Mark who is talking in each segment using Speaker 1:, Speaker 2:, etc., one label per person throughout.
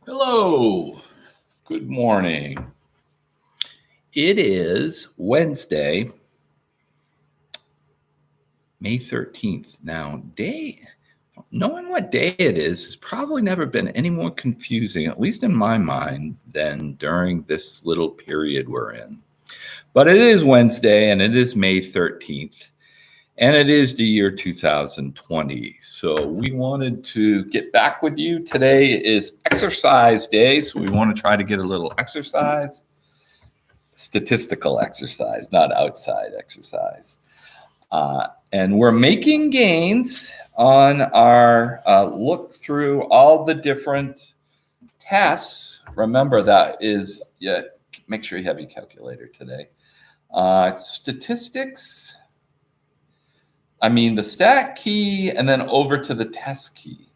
Speaker 1: Hello, good morning. It is Wednesday, May 13th. Now, knowing what day it is has probably never been any more confusing, at least in my mind, than during this little period we're in. But it is Wednesday and it is May 13th. And it is the year 2020. So we wanted to get back with you. Today is exercise day. So we want to try to get a little exercise, statistical exercise, not outside exercise. And we're making gains on our look through all the different tests. Remember that is, make sure you have your calculator today. Statistics. The stat key and then over to the test key.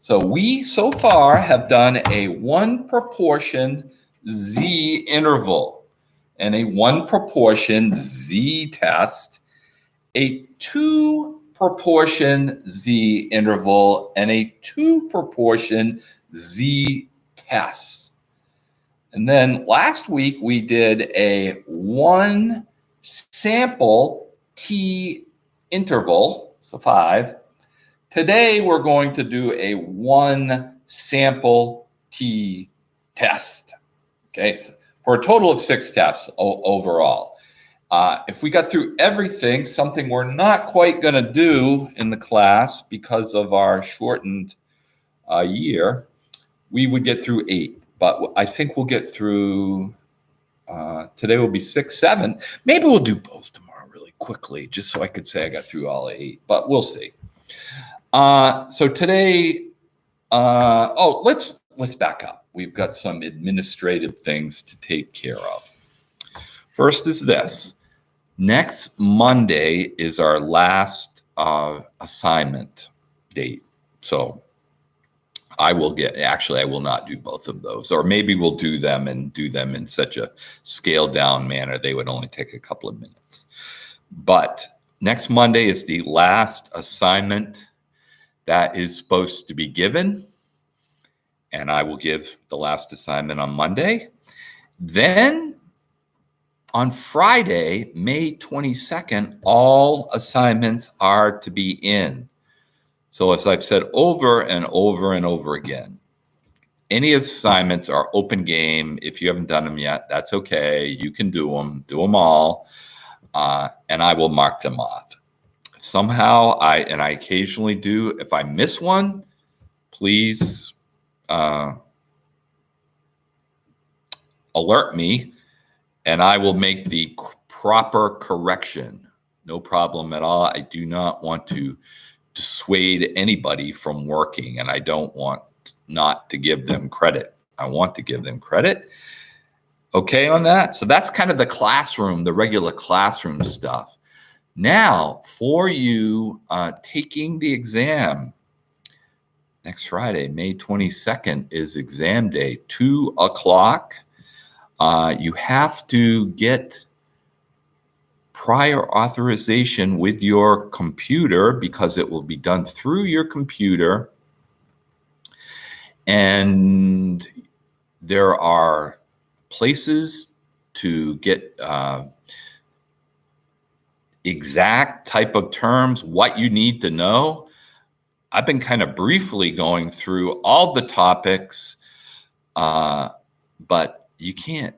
Speaker 1: So we so far have done a 1 proportion Z interval and a 1 proportion Z test, a 2 proportion Z interval, and a 2 proportion Z test. And then last week we did a 1 sample T interval, so 5. Today we're going to do a 1 sample T test. Okay, so for a total of 6 tests overall. If we got through everything, something we're not quite going to do in the class because of our shortened year, we would get through 8. But I think we'll get through, today will be 6, 7. Maybe we'll do both tomorrow really quickly, just so I could say I got through all 8, but we'll see. So today, let's back up. We've got some administrative things to take care of. First is this. Next Monday is our last assignment date. So I will not do both of those, or maybe we'll do them in such a scaled down manner they would only take a couple of minutes. But next Monday is the last assignment that is supposed to be given, and I will give the last assignment on Monday. Then on Friday, May 22nd, all assignments are to be in. So as I've said over and over and over again, any assignments are open game. If you haven't done them yet, that's okay. You can do them all, and I will mark them off. Somehow, I occasionally do. If I miss one, please alert me, and I will make the proper correction. No problem at all. I do not want to dissuade anybody from working, and I don't want not to give them credit. I want to give them credit. Okay on that? So that's kind of the classroom, the regular classroom stuff. Now, for you taking the exam, next Friday, May 22nd, is exam day, 2 o'clock. You have to get prior authorization with your computer because it will be done through your computer. And there are places to get exact type of terms, what you need to know. I've been kind of briefly going through all the topics, but you can't,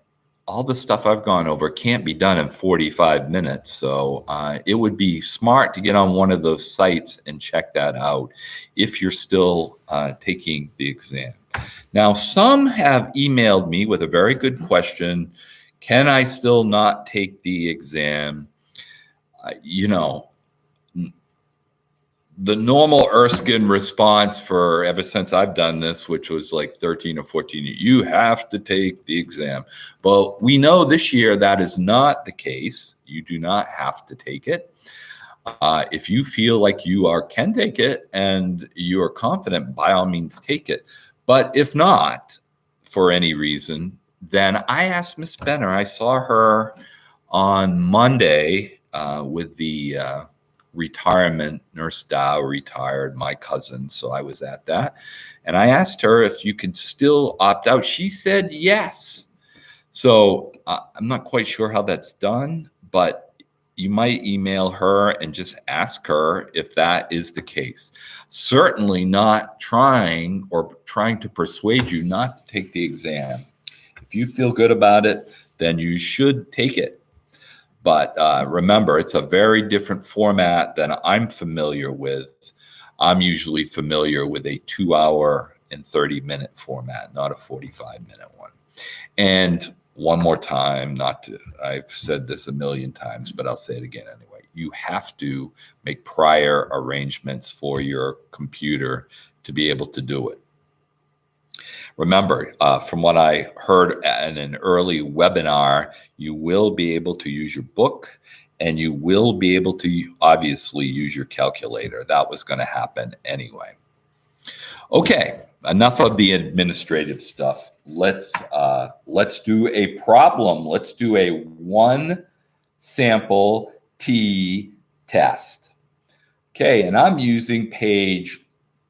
Speaker 1: all the stuff I've gone over can't be done in 45 minutes. So it would be smart to get on one of those sites and check that out if you're still taking the exam. Now, some have emailed me with a very good question. Can I still not take the exam? The normal Erskine response for ever since I've done this, which was like 13 or 14, you have to take the exam. Well, we know this year that is not the case. You do not have to take it. If you feel like you can take it and you are confident, by all means take it. But if not, for any reason, then I asked Miss Benner. I saw her on Monday with the retirement. Nurse Dow retired, my cousin, so I was at that. And I asked her if you could still opt out. She said yes. So I'm not quite sure how that's done, but you might email her and just ask her if that is the case. Certainly not trying to persuade you not to take the exam. If you feel good about it, then you should take it. But remember, it's a very different format than I'm familiar with. I'm usually familiar with a 2-hour and 30-minute format, not a 45-minute one. And one more time, I've said this a million times, but I'll say it again anyway. You have to make prior arrangements for your computer to be able to do it. Remember, from what I heard in an early webinar, you will be able to use your book and you will be able to obviously use your calculator. That was going to happen anyway. Okay, enough of the administrative stuff. Let's do a problem. Let's do a one sample T test. Okay, and I'm using page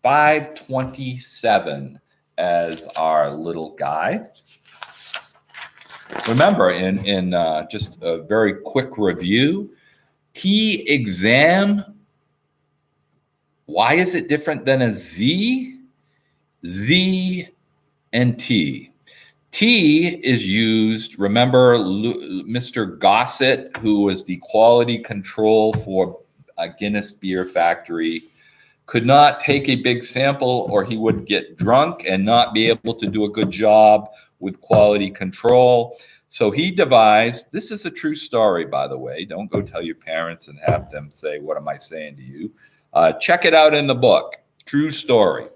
Speaker 1: 527 as our little guide. Remember, in just a very quick review, T exam, why is it different than a Z? Z and T. T is used, remember Mr. Gossett, who was the quality control for a Guinness Beer Factory, could not take a big sample or he would get drunk and not be able to do a good job with quality control. So he devised, this is a true story, by the way. Don't go tell your parents and have them say, what am I saying to you? Check it out in the book. True story.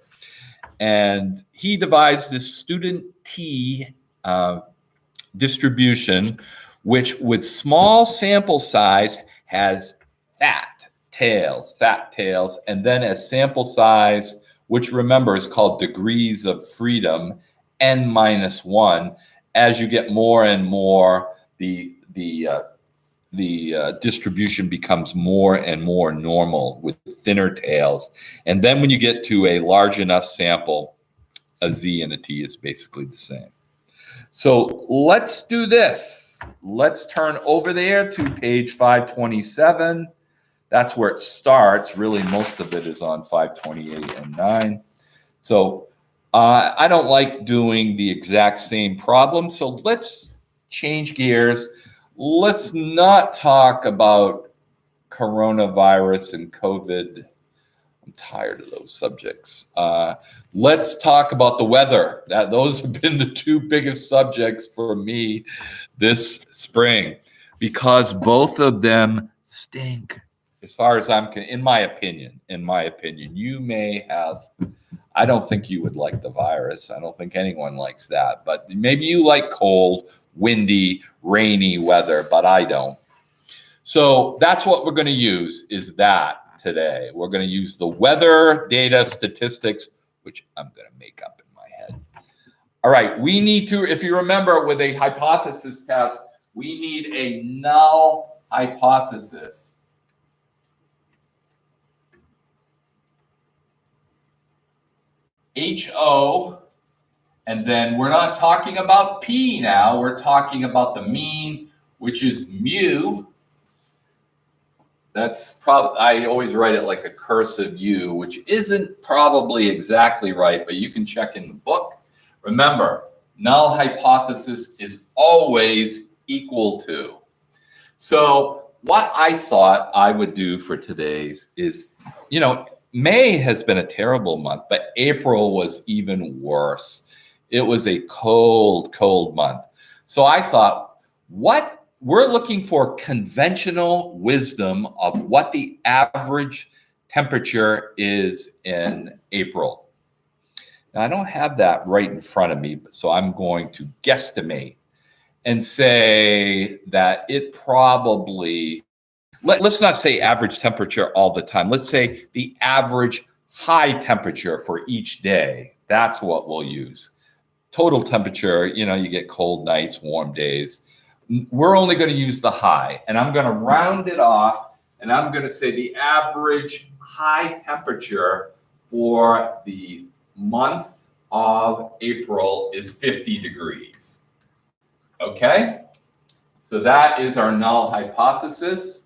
Speaker 1: And he devised this student T distribution, which with small sample size has fat tails, and then as sample size, which remember is called degrees of freedom, n-1. As you get more and more, the distribution becomes more and more normal with thinner tails. And then when you get to a large enough sample, a Z and a T is basically the same. So let's do this. Let's turn over there to page 527. That's where it starts. Really, most of it is on 528 and 9. So I don't like doing the exact same problem. So let's change gears. Let's not talk about coronavirus and COVID. I'm tired of those subjects. Let's talk about the weather. Those have been the two biggest subjects for me this spring because both of them stink. As far as in my opinion, you may have, I don't think you would like the virus. I don't think anyone likes that, but maybe you like cold, windy, rainy weather, but I don't. So that's what we're going to use is that today. We're going to use the weather data statistics, which I'm going to make up in my head. All right, we need to, if you remember with a hypothesis test, we need a null hypothesis. HO, and then we're not talking about P now, we're talking about the mean, which is mu. That's probably, I always write it like a cursive U, which isn't probably exactly right, but you can check in the book. Remember, null hypothesis is always equal to. So what I thought I would do for today's is, May has been a terrible month, but April was even worse. It was a cold month. So I thought, we're looking for conventional wisdom of what the average temperature is in April. Now, I don't have that right in front of me, so I'm going to guesstimate and say that it probably, let's not say average temperature all the time. Let's say the average high temperature for each day. That's what we'll use. Total temperature, you get cold nights, warm days. We're only going to use the high, and I'm going to round it off and I'm going to say the average high temperature for the month of April is 50 degrees. Okay? So that is our null hypothesis.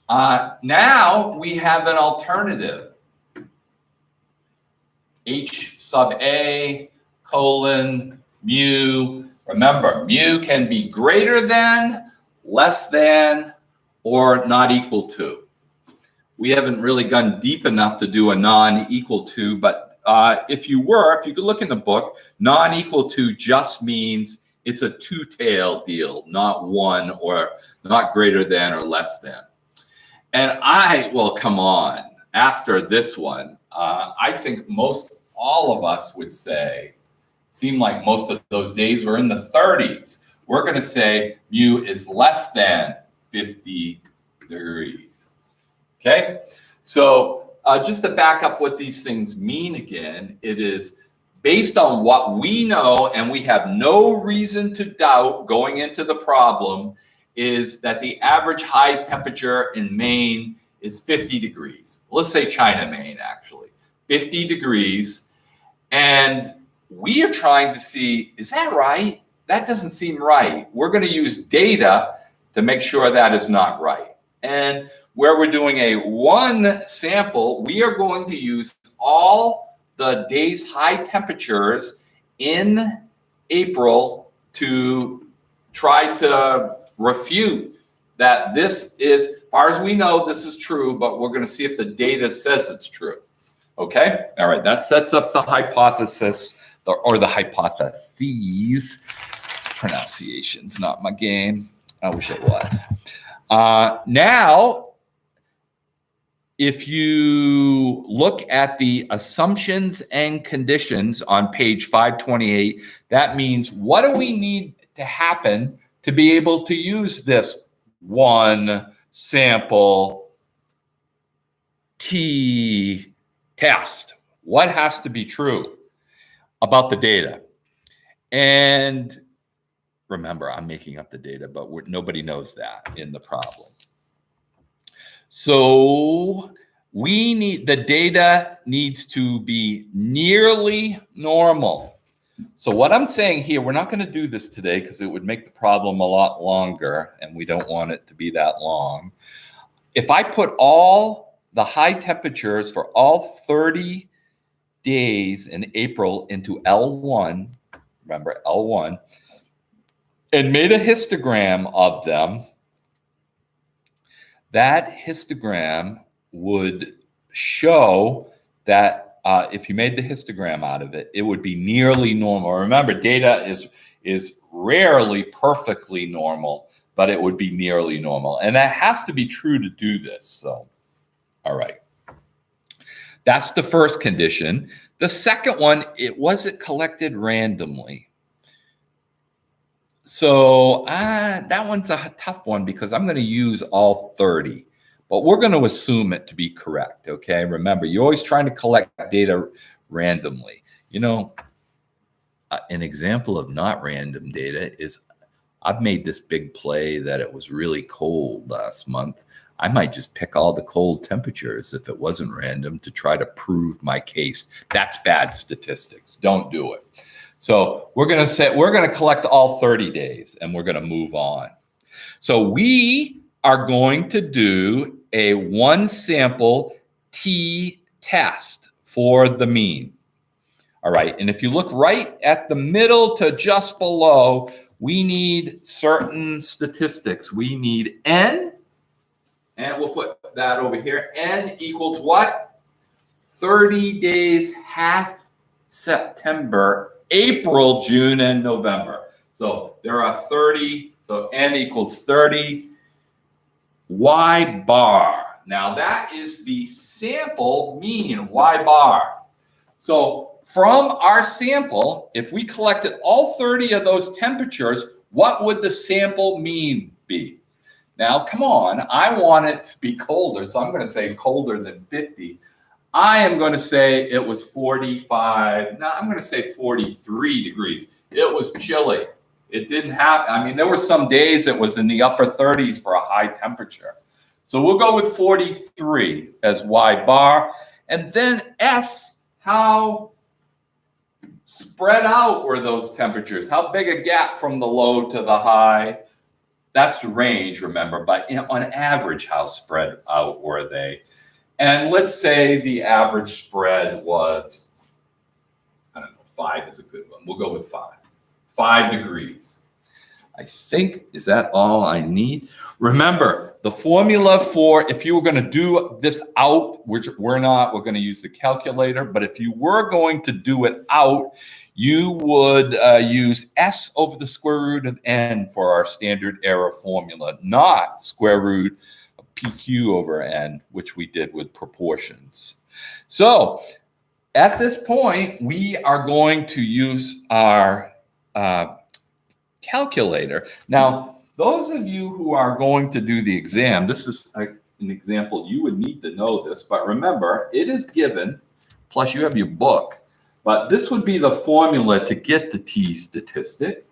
Speaker 1: Now we have an alternative. H sub A colon mu. Remember, mu can be greater than, less than, or not equal to. We haven't really gone deep enough to do a non-equal to, but if you could look in the book, non-equal to just means it's a two-tailed deal, not one or not greater than or less than. And well, come on, after this one, I think all of us would say, seem like most of those days were in the 30s. We're going to say mu is less than 50 degrees. Okay? So just to back up what these things mean again, it is based on what we know, and we have no reason to doubt going into the problem, is that the average high temperature in Maine is 50 degrees. Let's say China, Maine, actually. 50 degrees. And we are trying to see, is that right? That doesn't seem right. We're going to use data to make sure that is not right. And where we're doing a one sample, we are going to use all the day's high temperatures in April to try to refute that this is, as far as we know, this is true, but we're going to see if the data says it's true. Okay? All right, that sets up the hypothesis, or the hypotheses. Pronunciation's not my game. I wish it was. Now, if you look at the assumptions and conditions on page 528, that means what do we need to happen to be able to use this one sample t-test? What has to be true about the data? And remember, I'm making up the data, but nobody knows that in the problem. So the data needs to be nearly normal. So what I'm saying here, we're not going to do this today because it would make the problem a lot longer, and we don't want it to be that long. If I put all the high temperatures for all 30 days in April into L1, remember L1, and made a histogram of them, that histogram would show that if you made the histogram out of it, it would be nearly normal. Remember, data is rarely perfectly normal, but it would be nearly normal. And that has to be true to do this. So, all right. That's the first condition. The second one, it wasn't collected randomly. So that one's a tough one because I'm going to use all 30. But we're going to assume it to be correct, okay? Remember, you're always trying to collect data randomly. You know, an example of not random data is I've made this big play that it was really cold last month. I might just pick all the cold temperatures if it wasn't random to try to prove my case. That's bad statistics. Don't do it. So we're going to collect all 30 days and we're going to move on. So we are going to do a one sample t-test for the mean. All right, and if you look right at the middle to just below, we need certain statistics. We need n, and we'll put that over here. N equals what? 30 days, half September, April, June, and November. So there are 30, so n equals 30. Y bar. Now that is the sample mean, Y bar. So from our sample, if we collected all 30 of those temperatures, what would the sample mean be? Now, come on, I want it to be colder, so I'm going to say colder than 50. I am going to say it was 45. No, I'm going to say 43 degrees. It was chilly. It didn't have, I mean, there were some days it was in the upper 30s for a high temperature. So we'll go with 43 as Y bar. And then S, how spread out were those temperatures? How big a gap from the low to the high? That's range, remember, but on average, how spread out were they? And let's say the average spread was, I don't know, 5 is a good one. We'll go with 5. 5 degrees. I think, is that all I need? Remember, the formula for, if you were going to do this out, which we're not, we're going to use the calculator, but if you were going to do it out, you would use S over the square root of N for our standard error formula, not square root of PQ over N, which we did with proportions. So at this point, we are going to use our calculator. Now, those of you who are going to do the exam, this is an example. You would need to know this, but remember, it is given, plus you have your book, but this would be the formula to get the t statistic.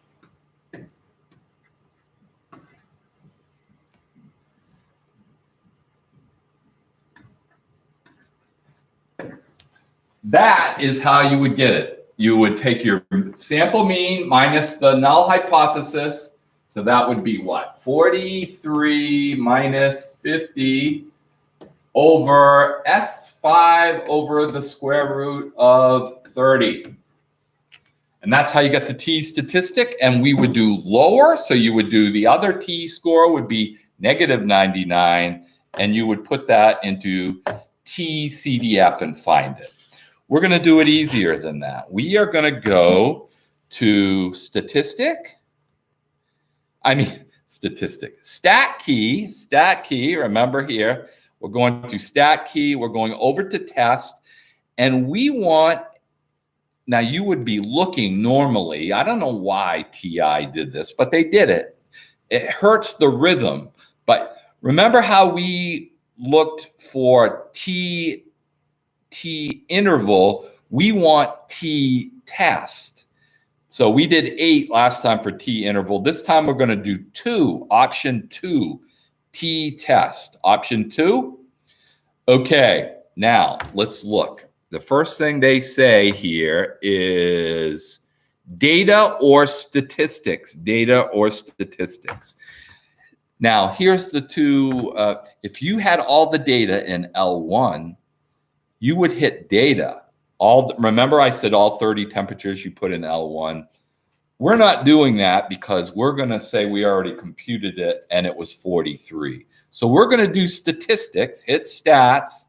Speaker 1: That is how you would get it. You would take your sample mean minus the null hypothesis. So that would be what? 43 minus 50 over S5 over the square root of 30. And that's how you get the t statistic. And we would do lower. So you would do the other t score would be negative 99. And you would put that into TCDF and find it. We're going to do it easier than that. We are going to go to stat key, remember here, we're going to stat key, we're going over to test, and we want, now you would be looking normally, I don't know why TI did this, but they did it. It hurts the rhythm, but remember how we looked for T interval, we want T test. So we did 8 last time for T interval. This time we're going to do 2, option 2, T test. Option 2? Okay, now let's look. The first thing they say here is data or statistics, data or statistics. Now, here's the two. If you had all the data in L1, you would hit data. Remember I said all 30 temperatures you put in L1. We're not doing that because we're going to say we already computed it and it was 43. So we're going to do statistics, hit stats.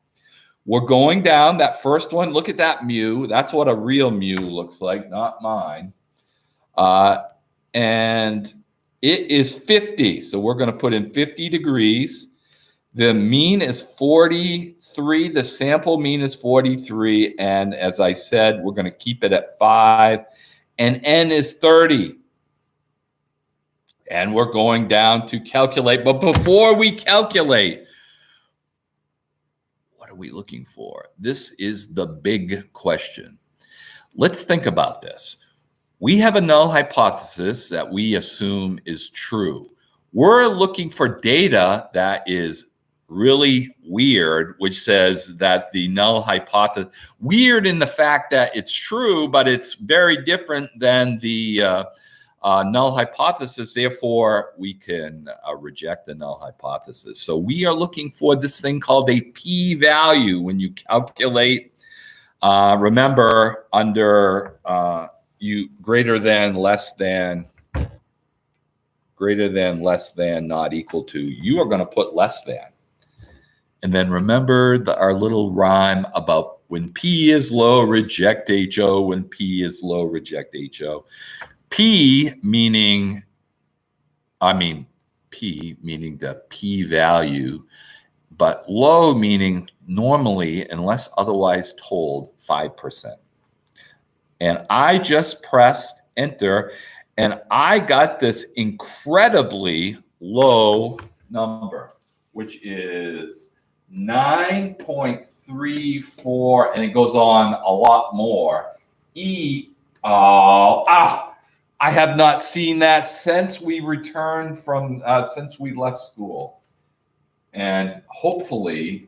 Speaker 1: We're going down that first one. Look at that mu. That's what a real mu looks like, not mine. And it is 50. So we're going to put in 50 degrees. The mean is 43. The sample mean is 43. And as I said, we're going to keep it at 5. And N is 30. And we're going down to calculate. But before we calculate, what are we looking for? This is the big question. Let's think about this. We have a null hypothesis that we assume is true. We're looking for data that is really weird, which says that the null hypothesis, weird in the fact that it's true, but it's very different than the null hypothesis. Therefore, we can reject the null hypothesis. So we are looking for this thing called a p-value when you calculate. Remember, under you greater than, less than, not equal to, you are going to put less than. And then remember our little rhyme about when P is low, reject HO. When P is low, reject HO. P meaning the p-value, but low meaning normally, unless otherwise told, 5%. And I just pressed enter, and I got this incredibly low number, which is 9.34, and it goes on a lot more. I have not seen that since we returned from, since we left school. And hopefully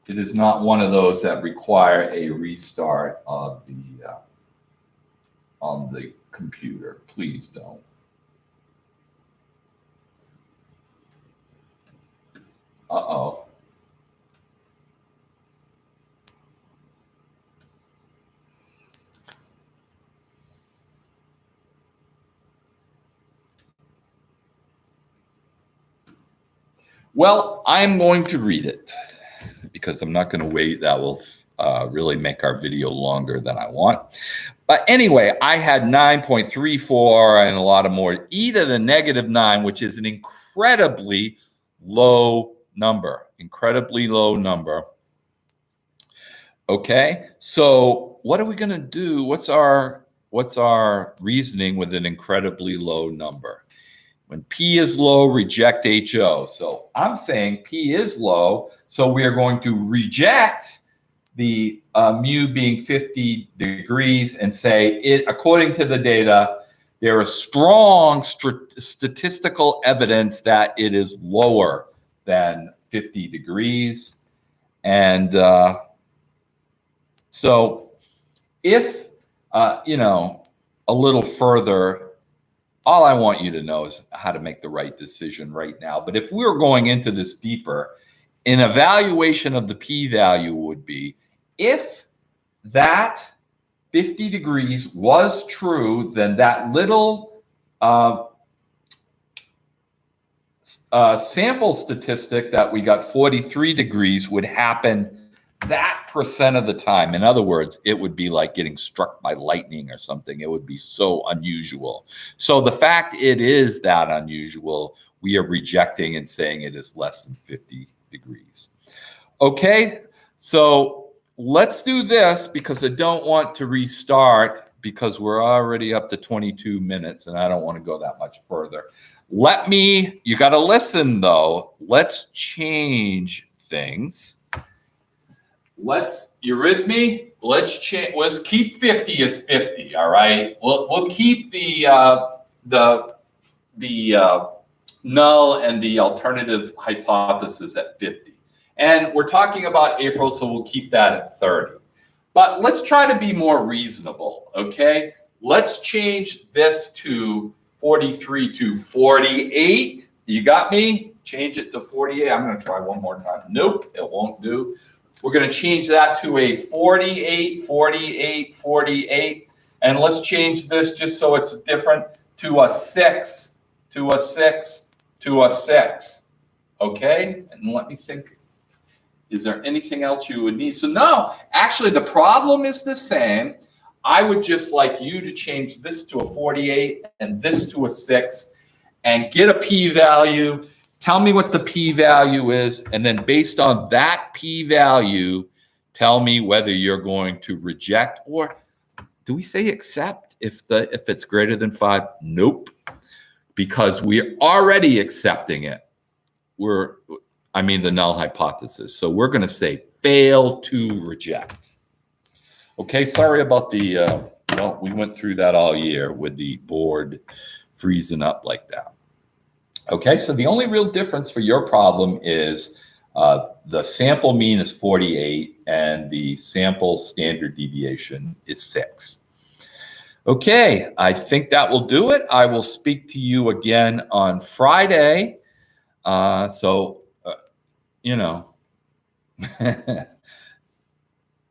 Speaker 1: it is not one of those that require a restart of the computer. Please don't. Uh-oh. Well, I'm going to read it because I'm not going to wait. That will really make our video longer than I want. But anyway, I had 9.34 and a lot of more. E to the negative 9, which is an incredibly low number. Incredibly low number. Okay, so what are we going to do? What's our reasoning with an incredibly low number? When P is low, reject HO. So I'm saying P is low, so we are going to reject the mu being 50 degrees and say it, according to the data, there is strong statistical evidence that it is lower than 50 degrees. And so if, a little further, all I want you to know is how to make the right decision right now. But if we were going into this deeper, an evaluation of the p-value would be, if that 50 degrees was true, then that little sample statistic that we got 43 degrees would happen that percent of the time. In other words, it would be like getting struck by lightning or something. It would be so unusual. So the fact it is that unusual, we are rejecting and saying it is less than 50 degrees. Okay, so let's do this because I don't want to restart because we're already up to 22 minutes and I don't want to go that much further. You got to listen though. Let's change things. You with me? Let's keep 50 as 50. All right. We'll keep the null and the alternative hypothesis at 50. And we're talking about April, so we'll keep that at 30. But let's try to be more reasonable. Okay. Let's change this to 43 to 48. You got me? Change it to 48. I'm going to try one more time. Nope, it won't do. We're going to change that to a 48, 48, 48. And let's change this just so it's different to a 6, to a 6, to a 6. Okay? And let me think. Is there anything else you would need? So no, actually the problem is the same. I would just like you to change this to a 48 and this to a 6 and get a p-value. Tell me what the p-value is, and then based on that p-value, tell me whether you're going to reject, or do we say accept if it's greater than 5? Nope, because we're already accepting it. The null hypothesis. So we're going to say fail to reject. Okay, sorry about the, we went through that all year with the board freezing up like that. Okay, so the only real difference for your problem is the sample mean is 48 and the sample standard deviation is 6. Okay, I think that will do it. I will speak to you again on Friday.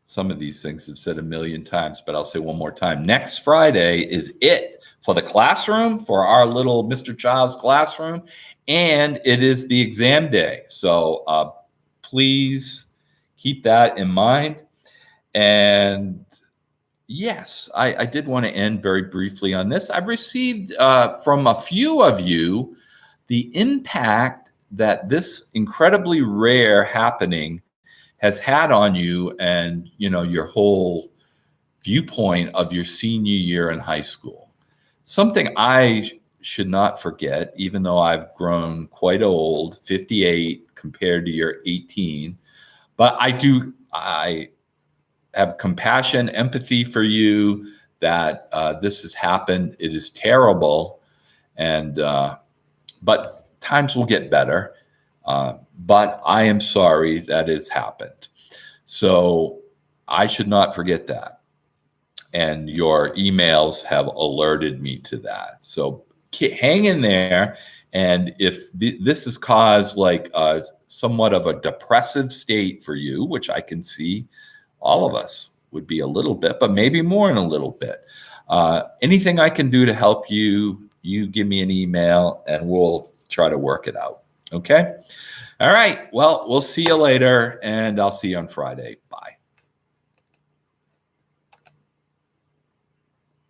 Speaker 1: Some of these things I've said a million times, but I'll say one more time. Next Friday is it for the classroom, for our little Mr. Child's classroom, and it is the exam day. So please keep that in mind. And yes, I did want to end very briefly on this. I've received from a few of you the impact that this incredibly rare happening has had on you and your whole viewpoint of your senior year in high school. Something I should not forget, even though I've grown quite old, 58 compared to your 18, but I have compassion, empathy for you that this has happened. It is terrible, and but times will get better. But I am sorry that it's happened. So I should not forget that. And your emails have alerted me to that. So hang in there. And if this has caused like somewhat of a depressive state for you, which I can see all of us would be a little bit, but maybe more in a little bit. Anything I can do to help you, you give me an email and we'll try to work it out. Okay. All right. Well, we'll see you later and I'll see you on Friday. Bye.